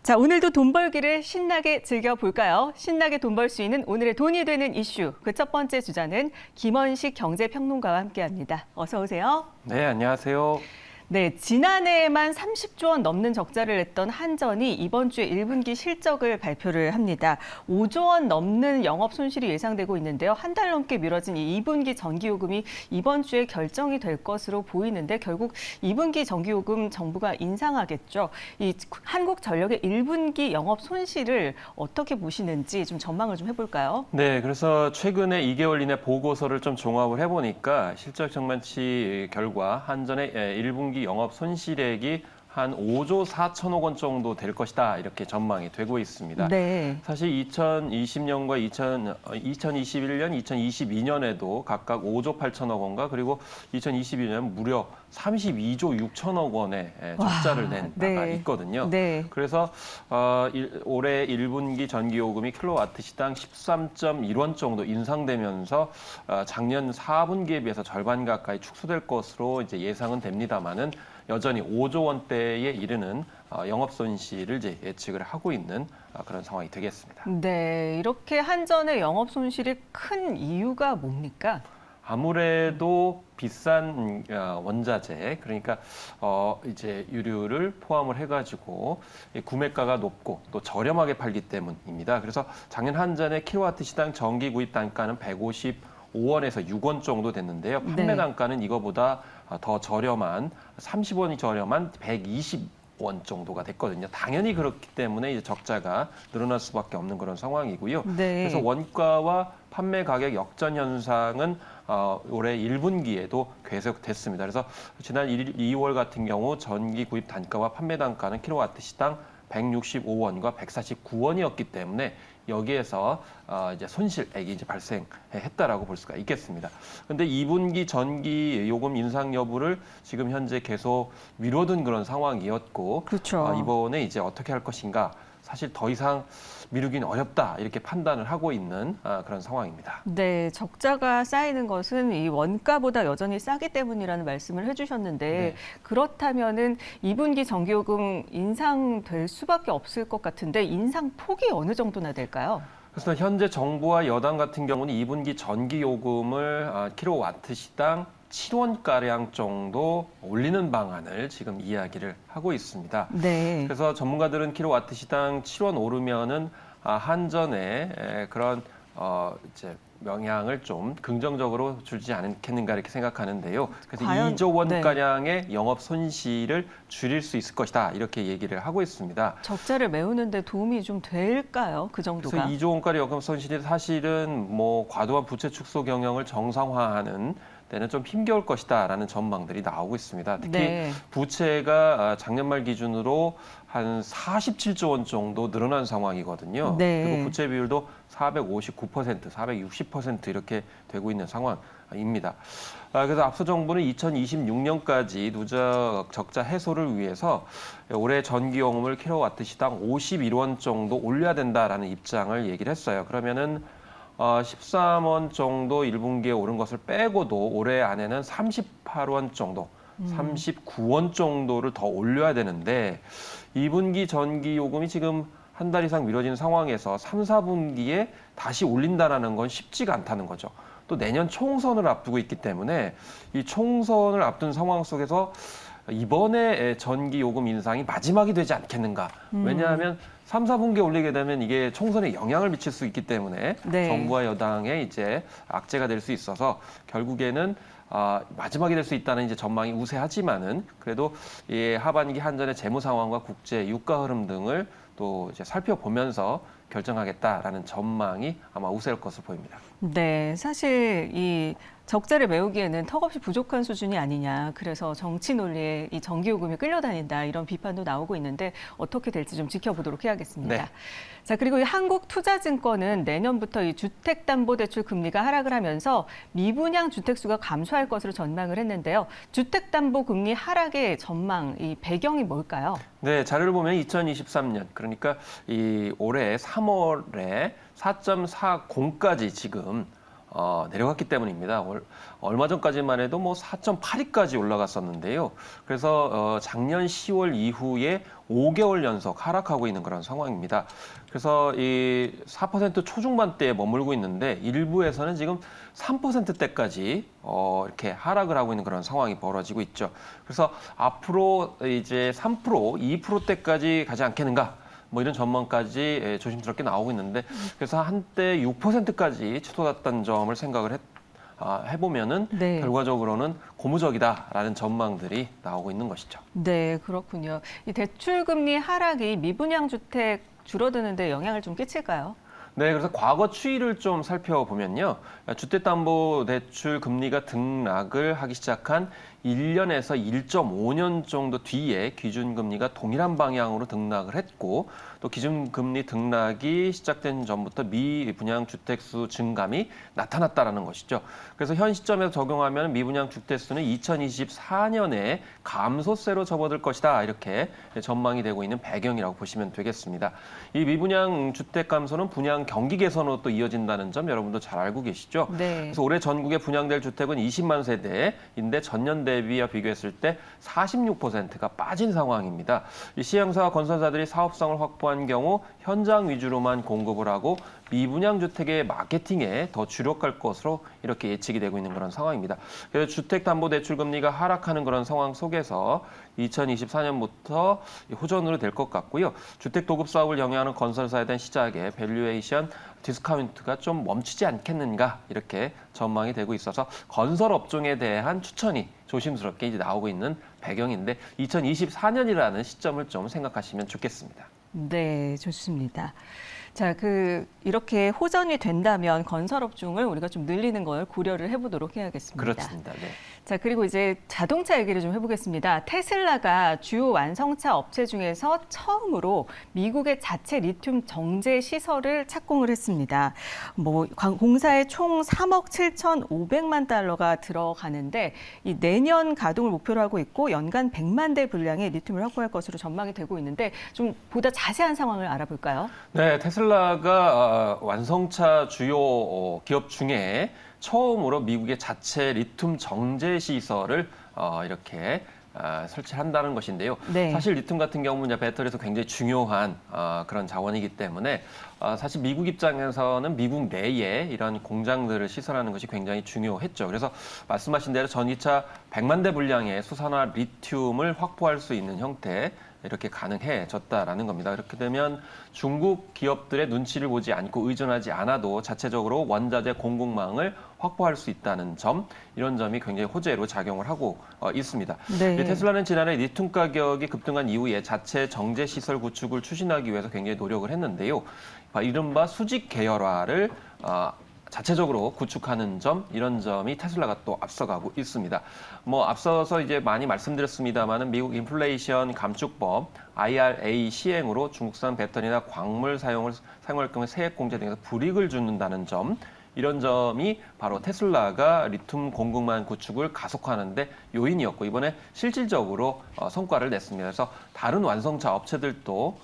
자, 오늘도 돈 벌기를 신나게 즐겨볼까요? 신나게 돈 벌 수 있는 오늘의 돈이 되는 이슈. 그 첫 번째 주자는 김원식 경제평론가와 함께합니다. 어서 오세요. 네, 안녕하세요. 네, 지난해에만 30조 원 넘는 적자를 냈던 한전이 이번 주에 1분기 실적을 발표를 합니다. 5조 원 넘는 영업 손실이 예상되고 있는데요. 한 달 넘게 미뤄진 이 2분기 전기요금이 이번 주에 결정이 될 것으로 보이는데 결국 2분기 전기요금 정부가 인상하겠죠. 이 한국전력의 1분기 영업 손실을 어떻게 보시는지 좀 전망을 좀 해볼까요? 네, 그래서 최근에 2개월 이내 보고서를 좀 종합을 해보니까 실적 전반치 결과 한전의 1분기 영업 손실액이 한 5조 4천억 원 정도 될 것이다 이렇게 전망이 되고 있습니다. 네. 사실 2020년과 2021년, 2022년에도 각각 5조 8천억 원과 그리고 2022년 무려 32조 6천억 원의 적자를 낸 바가 네. 있거든요. 네. 그래서 올해 1분기 전기요금이 킬로와트 시당 13.1원 정도 인상되면서 작년 4분기에 비해서 절반 가까이 축소될 것으로 이제 예상은 됩니다만은 여전히 5조 원대에 이르는 영업 손실을 이제 예측을 하고 있는 그런 상황이 되겠습니다. 네, 이렇게 한전의 영업 손실이 큰 이유가 뭡니까? 아무래도 비싼 원자재, 그러니까 이제 유류를 포함을 해가지고 구매가가 높고 또 저렴하게 팔기 때문입니다. 그래서 작년 한전의 킬로와트 시당 전기 구입 단가는 155원에서 6원 정도 됐는데요. 판매 단가는 이거보다 더 저렴한 30원이 저렴한 120원 정도가 됐거든요. 당연히 그렇기 때문에 이제 적자가 늘어날 수밖에 없는 그런 상황이고요. 네. 그래서 원가와 판매 가격 역전 현상은 올해 1분기에도 계속됐습니다. 그래서 지난 2월 같은 경우 전기 구입 단가와 판매 단가는 킬로와트 시당 165원과 149원이었기 때문에 여기에서 이제 손실액이 이제 발생했다라고 볼 수가 있겠습니다. 그런데 2분기 전기 요금 인상 여부를 지금 현재 계속 미뤄둔 그런 상황이었고, 그렇죠. 이번에 이제 어떻게 할 것인가 사실 더 이상 미루기는 어렵다 이렇게 판단을 하고 있는 그런 상황입니다. 네, 적자가 쌓이는 것은 이 원가보다 여전히 싸기 때문이라는 말씀을 해주셨는데 네. 그렇다면은 2분기 전기요금 인상될 수밖에 없을 것 같은데 인상 폭이 어느 정도나 될까요? 그래서 현재 정부와 여당 같은 경우는 2분기 전기 요금을 킬로와트 시당 7원가량 정도 올리는 방안을 지금 이야기를 하고 있습니다. 네. 그래서 전문가들은 킬로와트 시당 7원 오르면은 한전에 그런 이제 영향을 좀 긍정적으로 주지 않겠는가 이렇게 생각하는데요. 그래서 과연, 2조 원 네. 가량의 영업 손실을 줄일 수 있을 것이다 이렇게 얘기를 하고 있습니다. 적자를 메우는데 도움이 좀 될까요? 그 정도가? 그래서 2조 원가의 영업 손실이 사실은 뭐 과도한 부채 축소 경영을 정상화하는 때는 좀 힘겨울 것이다라는 전망들이 나오고 있습니다. 특히 네. 부채가 작년 말 기준으로 한 47조 원 정도 늘어난 상황이거든요. 네. 그리고 부채 비율도 459%, 460% 이렇게 되고 있는 상황입니다. 그래서 앞서 정부는 2026년까지 누적 적자 해소를 위해서 올해 전기요금을 킬로와트 시당 51원 정도 올려야 된다라는 입장을 얘기를 했어요. 그러면은 13원 정도 1분기에 오른 것을 빼고도 올해 안에는 38원 정도, 39원 정도를 더 올려야 되는데 2분기 전기 요금이 지금 한 달 이상 미뤄진 상황에서 3, 4분기에 다시 올린다라는 건 쉽지가 않다는 거죠. 또 내년 총선을 앞두고 있기 때문에 이 총선을 앞둔 상황 속에서 이번에 전기 요금 인상이 마지막이 되지 않겠는가. 왜냐하면 3, 4분기에 올리게 되면 이게 총선에 영향을 미칠 수 있기 때문에 네. 정부와 여당의 이제 악재가 될 수 있어서 결국에는 마지막이 될 수 있다는 이제 전망이 우세하지만은 그래도 이 하반기 한전의 재무 상황과 국제 유가 흐름 등을 또 이제 살펴보면서 결정하겠다라는 전망이 아마 우세할 것으로 보입니다. 네, 사실 이 적자를 메우기에는 턱없이 부족한 수준이 아니냐. 그래서 정치 논리에 이 전기요금이 끌려다닌다. 이런 비판도 나오고 있는데 어떻게 될지 좀 지켜보도록 해야겠습니다. 네. 자, 그리고 이 한국투자증권은 내년부터 이 주택담보대출 금리가 하락을 하면서 미분양 주택수가 감소할 것으로 전망을 했는데요. 주택담보금리 하락의 전망, 이 배경이 뭘까요? 네, 자료를 보면 2023년, 그러니까 이 올해 3월에 4.40까지 지금 내려갔기 때문입니다. 얼마 전까지만 해도 뭐 4.82까지 올라갔었는데요. 그래서 작년 10월 이후에 5개월 연속 하락하고 있는 그런 상황입니다. 그래서 이 4% 초중반대에 머물고 있는데 일부에서는 지금 3%대까지 이렇게 하락을 하고 있는 그런 상황이 벌어지고 있죠. 그래서 앞으로 이제 3%, 2%대까지 가지 않겠는가? 뭐 이런 전망까지 조심스럽게 나오고 있는데 그래서 한때 6%까지 치솟았던 점을 생각을 해보면은 네. 결과적으로는 고무적이다라는 전망들이 나오고 있는 것이죠. 네, 그렇군요. 이 대출금리 하락이 미분양 주택 줄어드는데 영향을 좀 끼칠까요? 네, 그래서 과거 추이를 좀 살펴보면요. 주택담보대출 금리가 등락을 하기 시작한 1년에서 1.5년 정도 뒤에 기준금리가 동일한 방향으로 등락을 했고 또 기준금리 등락이 시작된 전부터 미분양 주택수 증감이 나타났다는 것이죠. 그래서 현 시점에서 적용하면 미분양 주택수는 2024년에 감소세로 접어들 것이다 이렇게 전망이 되고 있는 배경이라고 보시면 되겠습니다. 이 미분양 주택 감소는 분양 경기 개선으로 또 이어진다는 점 여러분도 잘 알고 계시죠? 네. 그래서 올해 전국에 분양될 주택은 20만 세대인데 전년 대비와 비교했을 때 46%가 빠진 상황입니다. 이 시행사와 건설사들이 사업성을 확보한 경우 현장 위주로만 공급을 하고 미분양 주택의 마케팅에 더 주력할 것으로 이렇게 예측이 되고 있는 그런 상황입니다. 그래서 주택담보대출금리가 하락하는 그런 상황 속에서 2024년부터 호전으로 될 것 같고요. 주택 도급 사업을 영위하는 건설사에 대한 시작에 밸류에이션 디스카운트가 좀 멈추지 않겠는가 이렇게 전망이 되고 있어서 건설 업종에 대한 추천이 조심스럽게 이제 나오고 있는 배경인데 2024년이라는 시점을 좀 생각하시면 좋겠습니다. 네, 좋습니다. 자, 이렇게 호전이 된다면 건설업종을 우리가 좀 늘리는 걸 고려를 해보도록 해야겠습니다. 그렇습니다. 네. 자, 그리고 이제 자동차 얘기를 좀 해보겠습니다. 테슬라가 주요 완성차 업체 중에서 처음으로 미국의 자체 리튬 정제 시설을 착공을 했습니다. 공사에 총 3억 7,500만 달러가 들어가는데 이 내년 가동을 목표로 하고 있고 연간 100만 대 분량의 리튬을 확보할 것으로 전망이 되고 있는데 좀 보다 자세한 상황을 알아볼까요? 네, 테슬라가 완성차 주요 기업 중에 처음으로 미국의 자체 리튬 정제 시설을 이렇게 설치한다는 것인데요. 네. 사실 리튬 같은 경우는 이제 배터리에서 굉장히 중요한 그런 자원이기 때문에 사실 미국 입장에서는 미국 내에 이런 공장들을 시설하는 것이 굉장히 중요했죠. 그래서 말씀하신 대로 전기차 100만 대 분량의 수산화 리튬을 확보할 수 있는 형태 이렇게 가능해졌다라는 겁니다. 이렇게 되면 중국 기업들의 눈치를 보지 않고 의존하지 않아도 자체적으로 원자재 공급망을 확보할 수 있다는 점, 이런 점이 굉장히 호재로 작용을 하고 있습니다. 네. 테슬라는 지난해 리튬 가격이 급등한 이후에 자체 정제 시설 구축을 추진하기 위해서 굉장히 노력을 했는데요. 이른바 수직 계열화를 자체적으로 구축하는 점, 이런 점이 테슬라가 또 앞서가고 있습니다. 앞서서 이제 많이 말씀드렸습니다만은 미국 인플레이션 감축법 IRA 시행으로 중국산 배터리나 광물 사용할 경우 세액 공제 등에서 불이익을 주는다는 점, 이런 점이 바로 테슬라가 리튬 공급망 구축을 가속화하는데 요인이었고 이번에 실질적으로 성과를 냈습니다. 그래서 다른 완성차 업체들도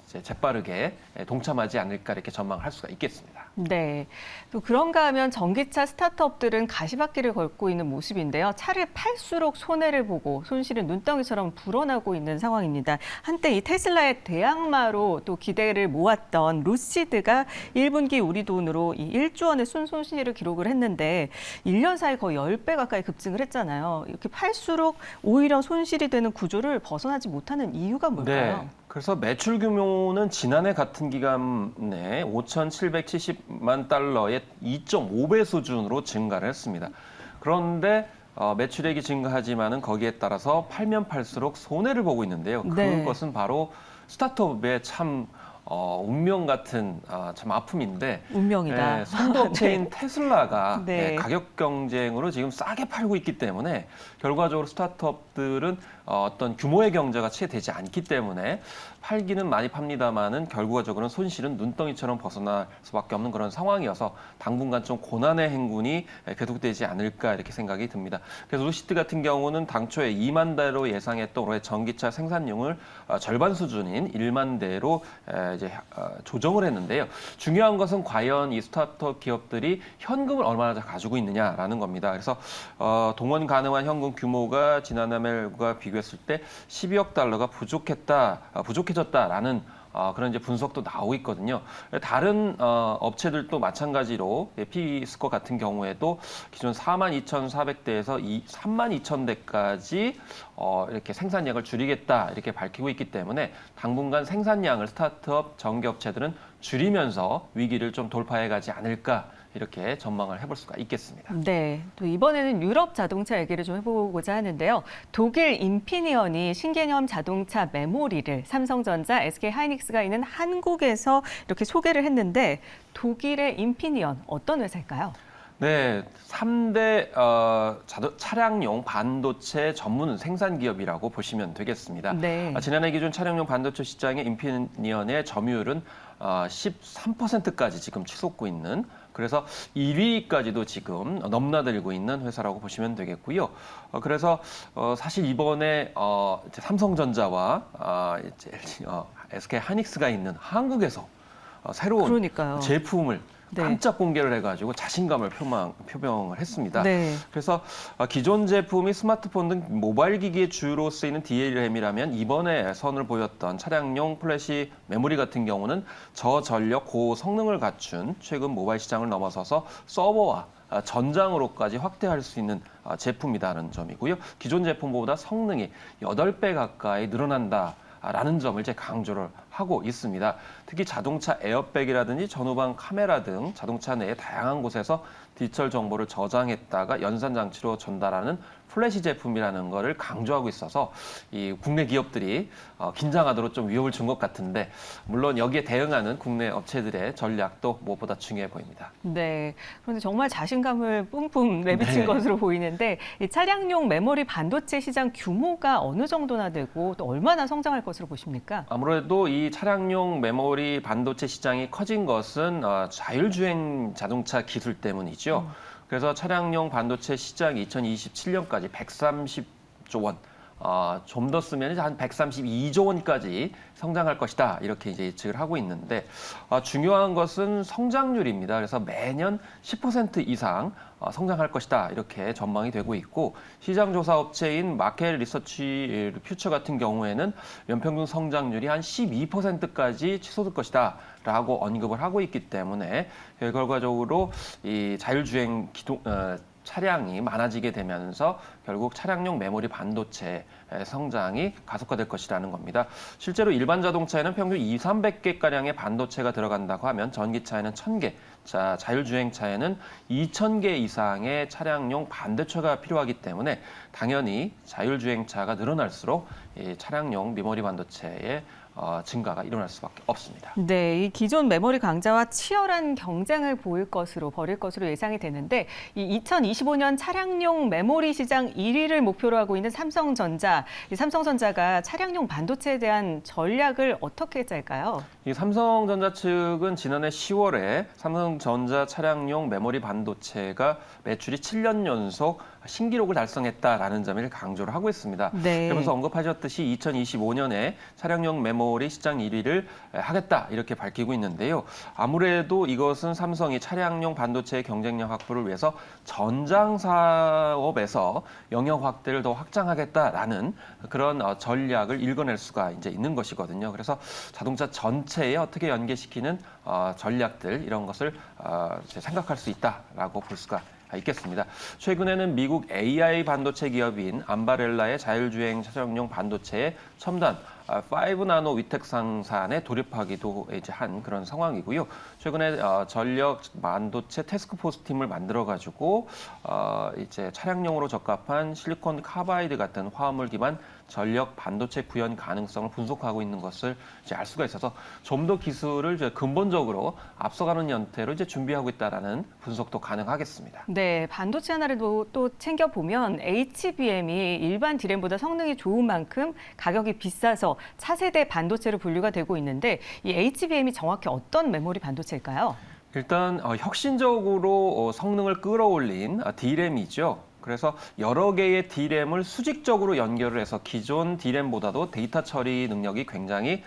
이제 재빠르게 동참하지 않을까 이렇게 전망할 수가 있겠습니다. 네. 또 그런가 하면 전기차 스타트업들은 가시밭길을 걷고 있는 모습인데요. 차를 팔수록 손해를 보고 손실은 눈덩이처럼 불어나고 있는 상황입니다. 한때 이 테슬라의 대항마로 또 기대를 모았던 루시드가 1분기 우리 돈으로 이 1조 원의 순손실을 기록을 했는데 1년 사이 거의 10배 가까이 급증을 했잖아요. 이렇게 팔수록 오히려 손실이 되는 구조를 벗어나지 못하는 이유가 뭘까요? 네. 그래서 매출 규모는 지난해 같은 기간에 5,770만 달러의 2.5배 수준으로 증가를 했습니다. 그런데 매출액이 증가하지만은 거기에 따라서 팔면 팔수록 손해를 보고 있는데요. 네. 그것은 바로 스타트업의 참 운명 같은 참 아픔인데 운명이다. 선도업체인 테슬라가 네. 가격 경쟁으로 지금 싸게 팔고 있기 때문에 결과적으로 스타트업들은 어떤 규모의 경제가 채되지 않기 때문에 팔기는 많이 팝니다만은 결과적으로는 손실은 눈덩이처럼 벗어날 수밖에 없는 그런 상황이어서 당분간 좀 고난의 행군이 계속되지 않을까 이렇게 생각이 듭니다. 그래서 루시드 같은 경우는 당초에 2만 대로 예상했던 올해 전기차 생산량을 절반 수준인 1만 대로 이제 조정을 했는데요. 중요한 것은 과연 이 스타트업 기업들이 현금을 얼마나 가지고 있느냐라는 겁니다. 그래서 동원 가능한 현금 규모가 지난해 말과 비교했을 때 12억 달러가 부족해졌다라는 그런 이제 분석도 나오고 있거든요. 다른 업체들도 마찬가지로 피스코 같은 경우에도 기존 42,400대에서 32,000대까지 이렇게 생산량을 줄이겠다 이렇게 밝히고 있기 때문에 당분간 생산량을 스타트업 전기업체들은 줄이면서 위기를 좀 돌파해가지 않을까 이렇게 전망을 해볼 수가 있겠습니다. 네, 또 이번에는 유럽 자동차 얘기를 좀 해보고자 하는데요. 독일 인피니언이 신개념 자동차 메모리를 삼성전자, SK 하이닉스가 있는 한국에서 이렇게 소개를 했는데 독일의 인피니언 어떤 회사일까요? 네, 3대 차량용 반도체 전문 생산 기업이라고 보시면 되겠습니다. 네. 지난해 기준 차량용 반도체 시장의 인피니언의 점유율은 13%까지 지금 치솟고 있는 그래서 1위까지도 지금 넘나들고 있는 회사라고 보시면 되겠고요. 그래서 사실 이번에 삼성전자와 SK 하이닉스가 있는 한국에서 새로운 그러니까요. 제품을 네. 깜짝 공개를 해가지고 자신감을 표명을 했습니다. 네. 그래서 기존 제품이 스마트폰 등 모바일 기기에 주로 쓰이는 DRAM이라면 이번에 선을 보였던 차량용 플래시 메모리 같은 경우는 저전력 고성능을 갖춘 최근 모바일 시장을 넘어서서 서버와 전장으로까지 확대할 수 있는 제품이라는 점이고요. 기존 제품보다 성능이 8배 가까이 늘어난다. 라는 점을 이제 강조를 하고 있습니다. 특히 자동차 에어백이라든지 전후방 카메라 등 자동차 내의 다양한 곳에서 디지털 정보를 저장했다가 연산 장치로 전달하는 플래시 제품이라는 것을 강조하고 있어서 이 국내 기업들이 긴장하도록 좀 위협을 준 것 같은데 물론 여기에 대응하는 국내 업체들의 전략도 무엇보다 중요해 보입니다. 네. 그런데 정말 자신감을 뿜뿜 내비친 네. 것으로 보이는데 이 차량용 메모리 반도체 시장 규모가 어느 정도나 되고 또 얼마나 성장할 것으로 보십니까? 아무래도 이 차량용 메모리 반도체 시장이 커진 것은 자율주행 자동차 기술 때문이죠. 그래서 차량용 반도체 시장이 2027년까지 130조 원, 좀 더 쓰면 한 132조 원까지 성장할 것이다. 이렇게 이제 예측을 하고 있는데 중요한 것은 성장률입니다. 그래서 매년 10% 이상 성장할 것이다. 이렇게 전망이 되고 있고 시장 조사 업체인 마켓 리서치 퓨처 같은 경우에는 연평균 성장률이 한 12%까지 치솟을 것이다. 라고 언급을 하고 있기 때문에 결과적으로 이 자율주행 차량이 많아지게 되면서 결국 차량용 메모리 반도체 성장이 가속화될 것이라는 겁니다. 실제로 일반 자동차에는 평균 200~300개가량의 반도체가 들어간다고 하면 전기차에는 1000개, 자율주행차에는 2000개 이상의 차량용 반도체가 필요하기 때문에 당연히 자율주행차가 늘어날수록 이 차량용 메모리 반도체의 증가가 일어날 수밖에 없습니다. 네, 이 기존 메모리 강자와 치열한 경쟁을 벌일 것으로 예상이 되는데 이 2025년 차량용 메모리 시장 1위를 목표로 하고 있는 삼성전자. 이 삼성전자가 차량용 반도체에 대한 전략을 어떻게 짤까요? 이 삼성전자 측은 지난해 10월에 삼성전자 차량용 메모리 반도체가 매출이 7년 연속 신기록을 달성했다라는 점을 강조를 하고 있습니다. 네. 그러면서 언급하셨듯이 2025년에 차량용 메모리 시장 1위를 하겠다 이렇게 밝히고 있는데요. 아무래도 이것은 삼성이 차량용 반도체의 경쟁력 확보를 위해서 전장 사업에서 영역 확대를 더 확장하겠다라는 그런 전략을 읽어낼 수가 이제 있는 것이거든요. 그래서 자동차 전체에 어떻게 연계시키는 전략들 이런 것을 생각할 수 있다라고 볼 수가 있겠습니다. 최근에는 미국 AI 반도체 기업인 암바렐라의 자율주행 차량용 반도체의 첨단 5나노 위택 상산에 돌입하기도 이제 한 그런 상황이고요. 최근에 전력 반도체 태스크포스 팀을 만들어가지고 이제 차량용으로 적합한 실리콘 카바이드 같은 화합물 기반 전력 반도체 구현 가능성을 분석하고 있는 것을 이제 알 수가 있어서 좀 더 기술을 이제 근본적으로 앞서가는 형태로 이제 준비하고 있다라는 분석도 가능하겠습니다. 네, 반도체 하나를 또 챙겨보면 HBM이 일반 D램보다 성능이 좋은 만큼 가격이 비싸서 차세대 반도체로 분류가 되고 있는데 이 HBM이 정확히 어떤 메모리 반도체일까요? 일단 혁신적으로 성능을 끌어올린 D램이죠. 그래서 여러 개의 D램을 수직적으로 연결을 해서 기존 D램보다도 데이터 처리 능력이 굉장히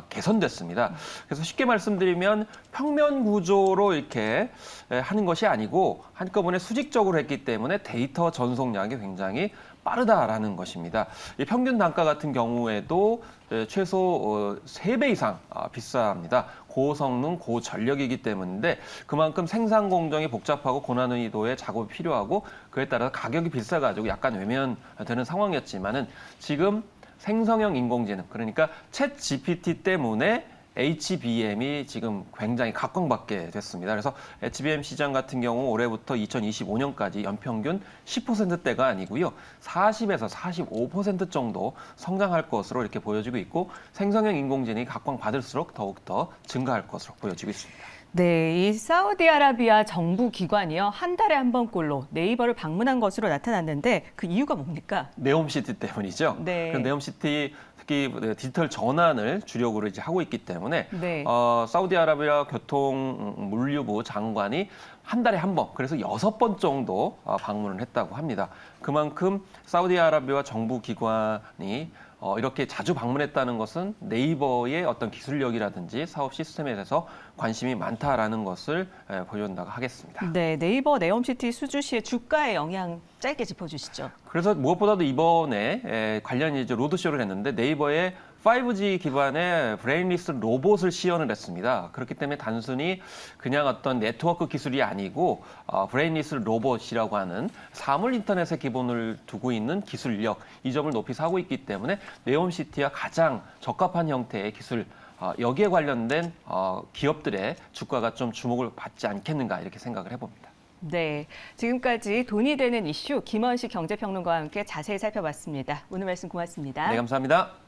개선됐습니다. 그래서 쉽게 말씀드리면 평면 구조로 이렇게 하는 것이 아니고 한꺼번에 수직적으로 했기 때문에 데이터 전송량이 굉장히 빠르다라는 것입니다. 이 평균 단가 같은 경우에도 최소 3배 이상 비쌉니다. 고성능, 고전력이기 때문인데 그만큼 생산 공정이 복잡하고 고난이도의 작업이 필요하고 그에 따라서 가격이 비싸가지고 약간 외면되는 상황이었지만은 지금 생성형 인공지능, 그러니까 챗 GPT 때문에 HBM이 지금 굉장히 각광받게 됐습니다. 그래서 HBM 시장 같은 경우 올해부터 2025년까지 연평균 10%대가 아니고요. 40에서 45% 정도 성장할 것으로 이렇게 보여지고 있고 생성형 인공지능이 각광받을수록 더욱더 증가할 것으로 보여지고 있습니다. 네, 이 사우디아라비아 정부 기관이요. 한 달에 한 번꼴로 네이버를 방문한 것으로 나타났는데 그 이유가 뭡니까? 네옴시티 때문이죠. 네. 그 네옴시티 특히 디지털 전환을 주력으로 이제 하고 있기 때문에 네. 사우디아라비아 교통물류부 장관이 한 달에 한 번, 그래서 6번 정도 방문을 했다고 합니다. 그만큼 사우디아라비아 정부 기관이 이렇게 자주 방문했다는 것은 네이버의 어떤 기술력이라든지 사업 시스템에 대해서 관심이 많다라는 것을 보여준다고 하겠습니다. 네, 네이버 네옴시티 수주시의 주가의 영향 짧게 짚어주시죠. 그래서 무엇보다도 이번에 관련 이제 로드쇼를 했는데 네이버의 5G 기반의 브레인리스 로봇을 시연을 했습니다. 그렇기 때문에 단순히 그냥 어떤 네트워크 기술이 아니고 브레인리스 로봇이라고 하는 사물 인터넷의 기본을 두고 있는 기술력, 이 점을 높이 사고 있기 때문에 네옴시티와 가장 적합한 형태의 기술, 여기에 관련된 기업들의 주가가 좀 주목을 받지 않겠는가 이렇게 생각을 해봅니다. 네, 지금까지 돈이 되는 이슈 김원식 경제평론가와 함께 자세히 살펴봤습니다. 오늘 말씀 고맙습니다. 네, 감사합니다.